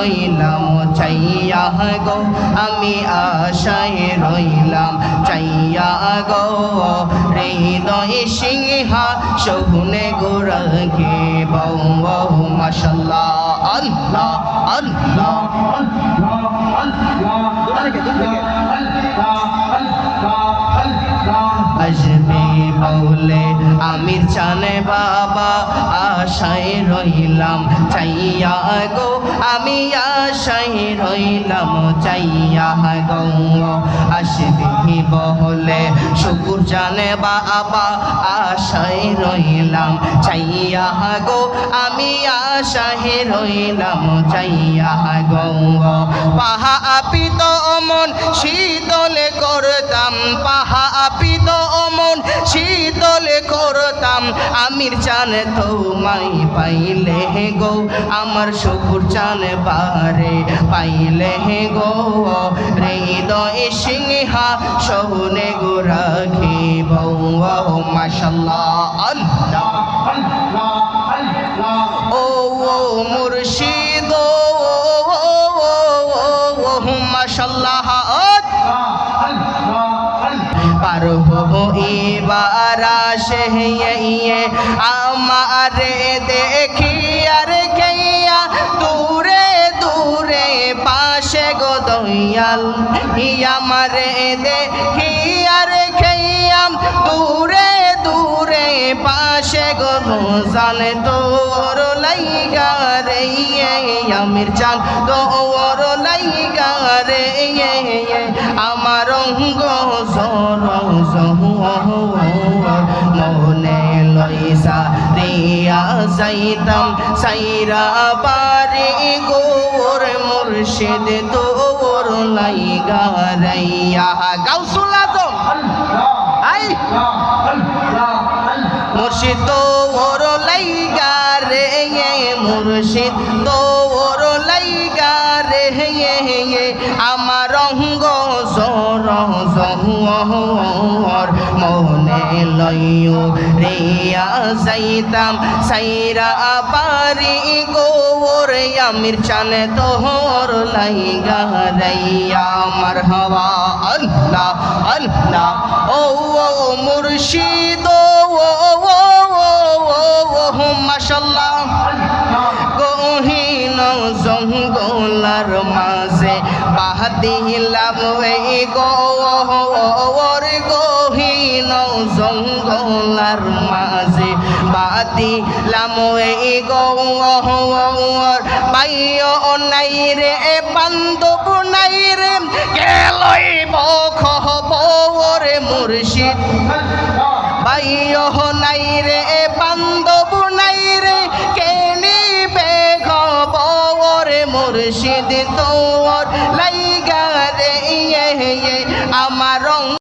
রইলাম চাইয়া গো আমি আশায় রইলাম চাইয়া গো হৃদয় সিংহা শহুনে গো রাখে বউ মাশাল্লাহ আল্লাহ আল্লাহ আসবে বলে আমির চানে বাবা আশায় রইলাম চাইয়া গো আমি আশায় রইলাম চাইয়া গো আসবে বলে শুকুর জানে বাবা আশায় রইলাম চাইয়া গো আমি আশায় রইলাম চাইয়া গো পাহা আপিত মন শীতলে করতাম পাহা আপিত মন শীতলে করতাম আমির চান তোমায় পাইলে গো আমার শুকুর চান বারে পাইলে গো হৃদয় সিংহা শহুনে গো রাখি বউ মাশাল্লাহ আল্লাহ ও মুর্শিদ মাশাল্লাহ পার হইবার আসে আমারে দেখি আর খেয়া দূরে দূরে পাশে গো দয়াল আমারে দেখি আর খেয়াম দূরে দূরে পাশে গো জান তোর লাইগা রে আমির জান তোর লাইগা রে আমার অঙ্গ মনে লইসা রিয়া যাইতাম সাইরা বাড়ি গোর মুর্শিদ তোর লাইগা রাইয়া গাউসুল আজম আই মুর্শিদ তোর লাইগা রে মুর্শিদ তোর লাইগা রে আমার অঙ্গ মনে লইও রিয়া যাইতাম সাইরা বাড়ি গোর আমির চানে তোর লাইগা রাইয়া মারহাবা আল্লাহ আল্লাহ ও মুর্শিদ মাশাল্লাহ গহীন জঙ্গলার মাঝে বাহাদিলাম এই গোর গহীন জঙ্গলার মাঝে বাদিলাম এই গোর পাইও নাই রে বান্ধব নাই রে গেলইব খবর মুর্শিদ পাইও নাই রে বান্ধব নাই রে কে নিবে খবর মুর্শিদ তোর